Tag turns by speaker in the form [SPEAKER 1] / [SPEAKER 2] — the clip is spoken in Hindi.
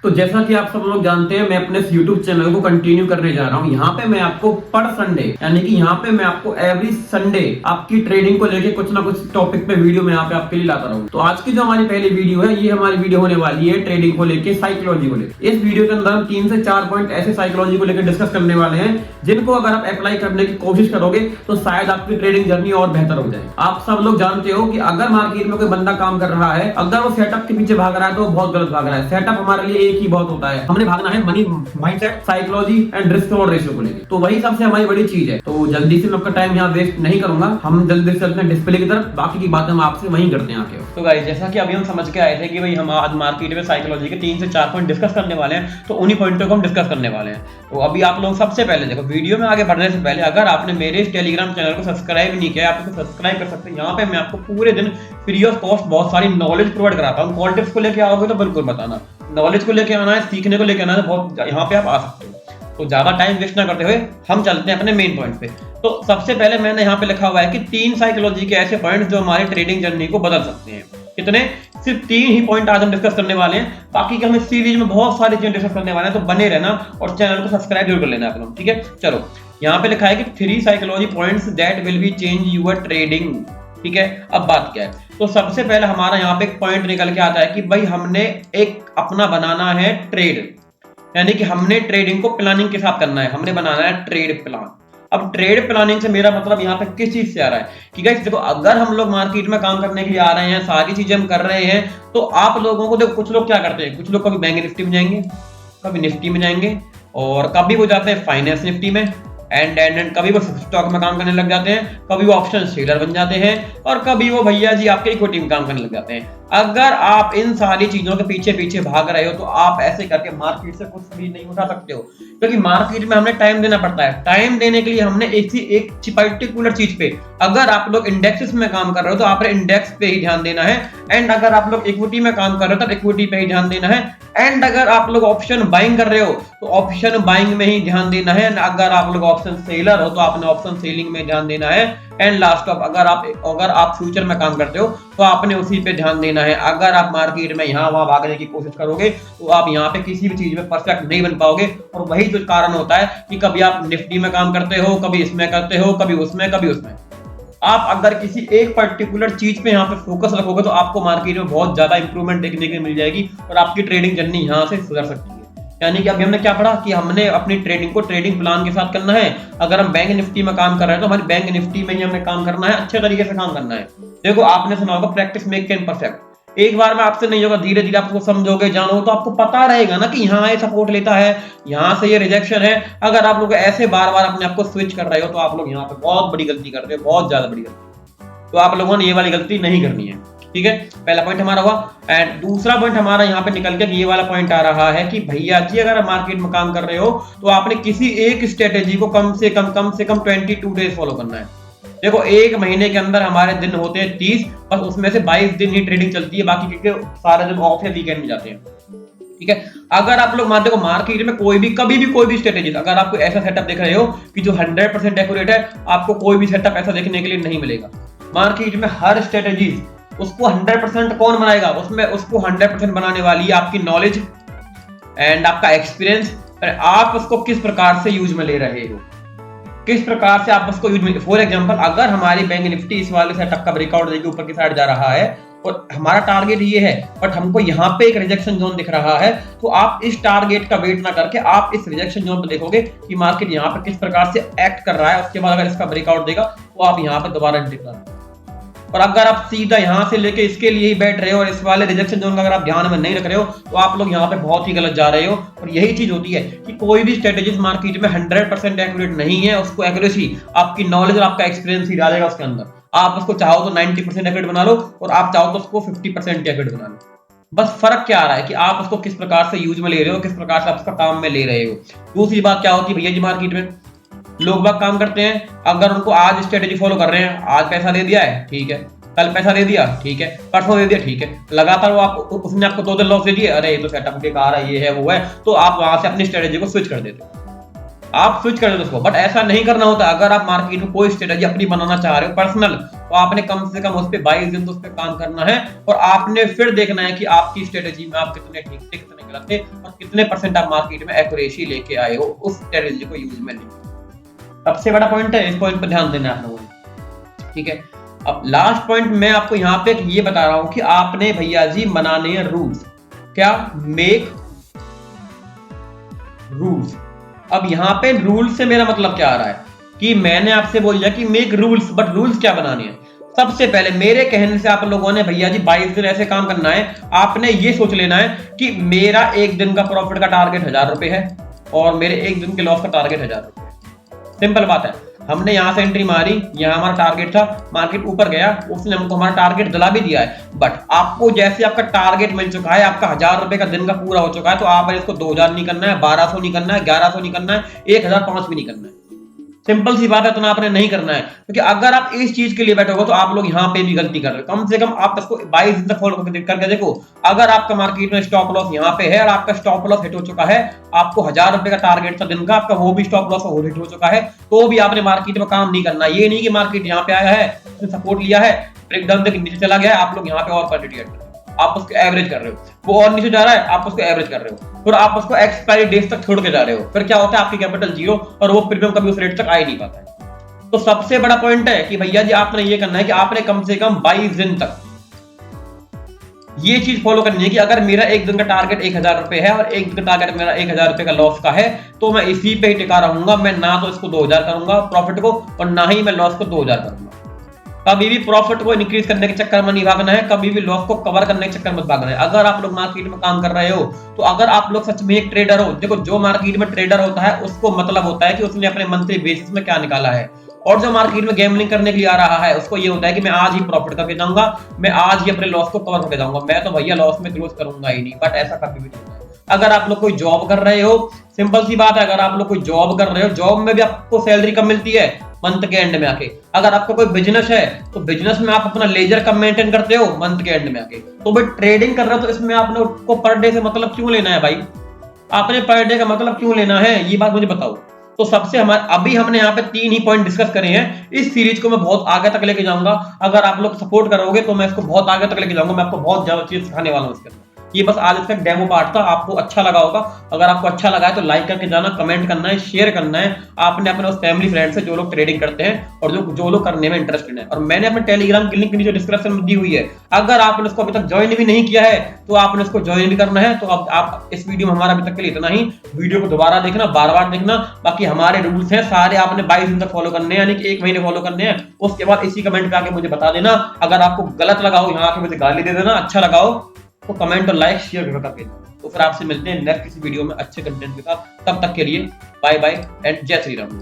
[SPEAKER 1] तो जैसा कि आप सब लोग जानते हैं, मैं अपने YouTube चैनल को कंटिन्यू करने जा रहा हूं। यहाँ पे मैं आपको पर संडे यानी कि यहाँ पे मैं आपको एवरी संडे आपकी ट्रेडिंग को लेके कुछ ना कुछ टॉपिक पे वीडियो में यहाँ पे आपके लिए लाता रहूं। तो आज की जो हमारी पहली वीडियो है, ये हमारी वीडियो होने वाली है ट्रेडिंग को लेके, साइकोलॉजी को लेके। इस वीडियो के अंदर हम 3 से 4 पॉइंट ऐसे साइकोलॉजी को लेकर डिस्कस करने वाले हैं जिनको अगर आप अप्लाई करने की कोशिश करोगे तो शायद आपकी ट्रेडिंग जर्नी और बेहतर हो जाए। आप सब लोग जानते हो कि अगर मार्केट में कोई बंदा काम कर रहा है, अगर वो सेटअप के पीछे भाग रहा है तो वो बहुत गलत भाग रहा है। सेटअप हमारे लिए एक ही बहुत होता है, हमने भागना है money mindset, psychology and risk reward ratio को लेकर। तो वही सबसे हमारी बड़ी चीज है। तो जल्दी से मैं आपका टाइम यहाँ वेस्ट नहीं करूंगा, हम जल्दी से चलते हैं डिस्प्ले की तरफ, बाकी की बातें हम आपसे वहीं करते हैं आके। तो गाइस, जैसा कि अभी हम समझ के आए थे कि भाई हम आज मार्केट में साइकोलॉजी के 3 से 4 पॉइंट डिस्कस करने वाले हैं, तो उन्हीं पॉइंटों को हम डिस्कस करने वाले हैं। तो अभी आप लोग सबसे पहले देखो, वीडियो में आगे बढ़ने से पहले अगर आपने मेरे इस टेलीग्राम चैनल को सब्सक्राइब नहीं किया, आप इसको सब्सक्राइब कर सकते हैं। यहाँ पे मैं आपको पूरे दिन फ्री ऑफ कॉस्ट बहुत सारी नॉलेज प्रोवाइड कराता हूँ। कॉल टिप्स को लेकर आओगे तो बिल्कुल बताना, नॉलेज को लेकर आना है, सीखने को लेकर आना है, बहुत यहाँ पे आप आ सकते हो। तो ज्यादा टाइम वेस्ट ना करते हुए हम चलते हैं अपने मेन पॉइंट पे। तो सबसे पहले मैंने यहाँ पे लिखा हुआ है कि 3 साइकोलॉजी के ऐसे पॉइंट जो हमारे ट्रेडिंग जर्नी को बदल सकते हैं। कितने? सिर्फ 3 ही पॉइंट आज हम डिस्कस करने वाले हैं। बाकी के हम इस सीरीज में बहुत सारी चीजें डिस्कस करने वाले हैं, तो बने रहना और चैनल को सब्सक्राइब जरूर कर लेना आप लोग, ठीक है। चलो, यहाँ पे लिखा है कि 3 psychology points that will be change your trading, ठीक है। अब बात क्या है, तो सबसे पहले हमारा यहाँ पे एक पॉइंट निकल के आता है कि भाई हमने एक अपना बनाना है ट्रेड, यानी कि हमने ट्रेडिंग को प्लानिंग के साथ करना है, हमने बनाना है ट्रेड प्लान। अब ट्रेड प्लानिंग से मेरा मतलब यहाँ पे किस चीज से आ रहा है कि गाइस देखो, अगर हम लोग मार्केट में काम करने के लिए आ रहे हैं, सारी चीजें हम कर रहे हैं, तो आप लोगों को देखो, कुछ लोग क्या करते हैं, कुछ लोग कभी बैंक निफ्टी में जाएंगे, कभी निफ्टी में जाएंगे, और कभी वो जाते हैं फाइनेंस निफ्टी में, एंड कभी वो स्टॉक में काम करने लग जाते हैं, कभी वो ऑप्शन सेलर बन जाते हैं, और कभी वो भैया जी आपके इक्विटी में काम करने लग जाते हैं। अगर आप इन सारी चीजों के पीछे पीछे भाग रहे हो तो आप ऐसे करके मार्केट से कुछ भी नहीं उठा सकते हो, क्योंकि मार्केट में हमें टाइम देना पड़ता है। टाइम देने के लिए हमने एक पर्टिकुलर चीज पे, अगर आप लोग इंडेक्सेस में काम कर रहे हो तो आपने इंडेक्स पे ही ध्यान देना है, एंड अगर आप लोग इक्विटी में काम कर रहे हो तो इक्विटी पे ही ध्यान देना है, एंड अगर आप लोग ऑप्शन बाइंग कर रहे हो तो ऑप्शन बाइंग में ही ध्यान देना है, अगर आप लोग ऑप्शन सेलर हो तो आपने ऑप्शन सेलिंग में ध्यान देना है, एंड लास्ट ऑफ अगर आप फ्यूचर में काम करते हो तो आपने उसी पे ध्यान देना है। अगर आप मार्केट में यहाँ वहां भागने की कोशिश करोगे तो आप यहाँ पे किसी भी चीज में परफेक्ट नहीं बन पाओगे, और वही तो कारण होता है कि कभी आप निफ्टी में काम करते हो, कभी इसमें करते हो, कभी उसमें, कभी उसमें। आप अगर किसी एक पर्टिकुलर चीज पे यहाँ पे फोकस रखोगे तो आपको मार्केट में बहुत ज्यादा इंप्रूवमेंट देखने को मिल जाएगी और आपकी ट्रेडिंग जर्नी यहाँ से सुधर सकती है। यानी कि अभी हमने क्या पढ़ा कि हमने अपनी ट्रेडिंग को ट्रेडिंग प्लान के साथ करना है। अगर हम बैंक निफ्टी में काम कर रहे हैं तो हमारी बैंक निफ्टी में ही हमें काम करना है, अच्छे तरीके से काम करना है। देखो, आपने सुना होगा प्रैक्टिस मेक कैन परफेक्ट। एक बार में आपसे नहीं होगा, धीरे धीरे आप उसको समझोगे, जानो, तो आपको पता रहेगा ना कि यहाँ ये सपोर्ट लेता है, यहाँ से ये रिजेक्शन है। अगर आप लोग ऐसे बार बार अपने आप को स्विच कर रहे हो तो आप लोग यहाँ पे बहुत बड़ी गलती कर रहे हो, बहुत ज्यादा बड़ी गलती। तो आप लोगों ने ये वाली गलती नहीं करनी है, ठीक है। पहला पॉइंट हमारा हुआ। एंड दूसरा पॉइंट हमारा यहाँ पे निकल के ये वाला पॉइंट आ रहा है कि भैया जी, अगर आप मार्केट में काम कर रहे हो तो आपने किसी एक स्ट्रेटेजी को कम से कम 22 डेज फॉलो करना है। देखो, एक महीने के अंदर हमारे दिन होते हैं 30, बस उसमें से 22 दिन ही ट्रेडिंग चलती है, बाकी क्योंकि सारे दिन ऑफ है, वीकेंड में जाते हैं, ठीक है। अगर आप लोग मानते हो मार्केट में कभी भी कोई भी स्ट्रेटेजी, अगर आपको ऐसा सेटअप देख रहे हो कि जो 100% एक्यूरेट है, आपको कोई भी सेटअप ऐसा देखने के लिए नहीं मिलेगा। मार्केट में हर स्ट्रेटेजी उसको 100% कौन बनाएगा, उसमें उसको 100% बनाने वाली है आपकी नॉलेज एंड आपका एक्सपीरियंस, आप उसको किस प्रकार से यूज में ले रहे हो, किस प्रकार से आप उसको यूज में। फॉर एग्जांपल, अगर हमारी बैंक निफ्टी इस वाले सेटअप का ब्रेकआउट देके ऊपर की साइड जा रहा है और हमारा टारगेट ये है, बट हमको यहाँ पे एक रिजेक्शन जोन दिख रहा है, तो आप इस टारगेट का वेट ना करके आप इस रिजेक्शन जोन पे देखोगे कि मार्केट यहाँ पे किस प्रकार से एक्ट कर रहा है। उसके बाद अगर इसका ब्रेकआउट देगा तो आप यहाँ पे दोबारा एंट्री करना। और अगर आप सीधा यहाँ से लेके इसके लिए ही बैठ रहे हो और इस वाले रिजेक्शन जोन का अगर आप ध्यान में नहीं रख रहे हो तो आप लोग यहाँ पे बहुत ही गलत जा रहे हो। और यही चीज होती है कि कोई भी स्ट्रेटेजी मार्केट में 100% एक्यूरेट नहीं है, उसको एक्यूरेसी आपकी नॉलेज और आपका एक्सपीरियंस ही डालेगा उसके अंदर। आप उसको चाहो तो 90% एक्यूरेट बना लो और आप चाहो तो उसको 50% एक्यूरेट बना लो। बस फर्क क्या आ रहा है कि आप उसको किस प्रकार से यूज में ले रहे हो, किस प्रकार से आप उसका काम में ले रहे हो। दूसरी बात क्या होती है भैया जी, मार्केट में लोग बाग काम करते हैं, अगर उनको आज स्ट्रेटेजी फॉलो कर रहे हैं, आज पैसा दे दिया है, ठीक है, कल पैसा दे दिया, ठीक है, परसों दे दिया, ठीक है, लगातार वो उसने आपको 2 दिन लॉस दे दिए, अरे ये तो सेटअप बेकार है, ये है वो है, तो आप वहां से अपनी स्ट्रेटेजी को स्विच कर देते हो, आप स्विच कर देते हो उसको। बट ऐसा नहीं करना होता। अगर आप मार्केट में कोई स्ट्रेटेजी अपनी बनाना चाह रहे हो पर्सनल, तो आपने कम से कम उस पर 22 दिन तो उस पर काम करना है और आपने फिर देखना है कि आपकी स्ट्रेटेजी में आप कितने ठीक थे, कितने गलत थे, और कितने परसेंट आप मार्केट में एक्यूरेसी लेके आए हो उस स्ट्रेटेजी को यूज में लेके। सबसे बड़ा पॉइंट है, इस पॉइंट पर ध्यान देना है आप लोगों ने, ठीक है। अब लास्ट पॉइंट मैं आपको यहाँ पे ये बता रहा हूं कि आपने भैया जी बनाने हैं रूल्स। क्या? Make rules. अब यहाँ पे रूल्स से मेरा मतलब क्या आ रहा है कि मैंने आपसे बोल दिया कि मेक रूल्स, बट रूल्स क्या बनाने हैं? सबसे पहले मेरे कहने से आप लोगों ने भैया जी 22 दिन ऐसे काम करना है, आपने ये सोच लेना है कि मेरा एक दिन का प्रॉफिट का टारगेट 1000 रुपए है और मेरे एक दिन के लॉस का टारगेट 1000 रुपए है। सिंपल बात है। हमने यहां से एंट्री मारी, यहां हमारा टारगेट था, मार्केट ऊपर गया, उसने हमको हमारा टारगेट दिला भी दिया है, बट आपको जैसे आपका टारगेट मिल चुका है, आपका 1000 रुपए का दिन का पूरा हो चुका है, तो आप इसको 2000 नहीं करना है, 1200 नहीं करना है, 1100 नहीं करना है, 1005 भी नहीं करना है। सिंपल सी बात है, इतना आपने नहीं करना है, क्योंकि अगर आप इस चीज के लिए बैठोगे तो आप लोग यहाँ पे भी गलती कर रहे हो। कम से कम आप इसको 22 दिन तक फॉलो करके देखो। अगर आपका मार्केट में स्टॉप लॉस यहाँ पे है और आपका स्टॉप लॉस हिट हो चुका है, आपको 1000 रुपए का टारगेट था दिन का, आपका वो भी स्टॉप लॉस हिट हो चुका है, तो भी आपने मार्केट में काम नहीं करना। ये नहीं कि मार्केट यहाँ पे आया है, उसने सपोर्ट लिया है, ब्रेकडाउन तक नीचे चला गया है, आप लोग यहाँ पे और क्वांटिटी ऐड कर रहे हो, आप उसको एवरेज कर रहे हो, वो और नीचे जा रहा है, आप उसको एवरेज कर रहे हो, फिर आप उसको एक्सपायरी डेज तक छोड़ के जा रहे हो, फिर क्या होता है? आपकी कैपिटल जीरो और वो प्रीमियम कभी उस रेट तक आ ही नहीं पाता है। तो सबसे बड़ा पॉइंट है कि भैया जी आपने ये करना है कि आपने कम से कम 22 दिन तक ये चीज फॉलो करनी है कि अगर मेरा एक दिन का टारगेट 1000 रुपए है और एक दिन का टारगेट मेरा 1000 रुपए का लॉस का है, तो मैं इसी पे ही टिका रहूंगा। मैं ना तो इसको 2000 करूंगा प्रॉफिट को और ना ही मैं लॉस को 2000 करूंगा। कभी भी प्रॉफिट को इंक्रीज करने के चक्कर में नहीं भागना है, कभी भी लॉस को कवर करने के चक्कर में भागना है। अगर आप लोग मार्केट में काम कर रहे हो, तो अगर आप लोग सच में एक ट्रेडर हो, देखो जो मार्केट में ट्रेडर होता है उसको मतलब होता है कि उसने अपने मंथली बेसिस में क्या निकाला है, और जो मार्केट में गैम्बलिंग करने के लिए आ रहा है उसको ये होता है कि मैं आज ही प्रॉफिट करके जाऊंगा, मैं आज ही अपने लॉस को कवर करके जाऊंगा, मैं तो भैया लॉस में क्लोज करूंगा ही नहीं। बट ऐसा कभी भी नहीं होता है। अगर आप लोग कोई जॉब कर रहे हो, सिंपल सी बात है, अगर आप लोग कोई जॉब कर रहे हो, जॉब में भी आपको सैलरी कम मिलती है मंथ के एंड में आके। अगर आपका कोई बिजनेस है तो बिजनेस में आप अपना लेजर कम मेंटेन करते हो मंथ के एंड में आके। तो भाई ट्रेडिंग कर रहे हो तो इसमें आपने को पर डे से मतलब क्यों लेना है भाई? आपने पर डे का मतलब क्यों लेना है, ये बात मुझे बताओ। तो सबसे हमारे अभी हमने यहाँ पे 3 ही पॉइंट डिस्कस करे हैं। इस सीरीज को मैं बहुत आगे तक लेके जाऊंगा। अगर आप लोग सपोर्ट करोगे तो मैं इसको बहुत आगे तक लेके जाऊंगा। मैं आपको बहुत ज्यादा चीज सिखाने वाला हूँ इसके अंदर। ये बस आज इसका डेमो पार्ट था, आपको अच्छा लगा होगा। अगर आपको अच्छा लगा है तो लाइक करके जाना, कमेंट करना है, शेयर करना है आपने अपने उस फैमिली फ्रेंड से जो लोग ट्रेडिंग करते हैं और जो लोग करने में इंटरेस्टेड है। और मैंने अपने टेलीग्राम की लिंक नीचे डिस्क्रिप्शन में दी हुई है। अगर आपने उसको अभी तक ज्वाइन भी नहीं किया है तो आपने उसको ज्वाइन भी करना है। तो अब आप इस वीडियो में हमारा अभी तक के लिए इतना ही। वीडियो को दोबारा देखना, बार बार देखना। बाकी हमारे रूल्स हैं सारे, आपने 22 दिन तक फॉलो करने हैं, यानी कि 1 महीने फॉलो करने हैं। उसके बाद इसी कमेंट पे आके मुझे बता देना। अगर आपको गलत लगा हो, यहाँ आके मुझे गाली दे देना। अच्छा लगा हो तो कमेंट और लाइक शेयर करके। तो फिर आपसे मिलते हैं नेक्स्ट किसी वीडियो में अच्छे कंटेंट के साथ। तब तक के लिए बाय बाय एंड जय श्री राम।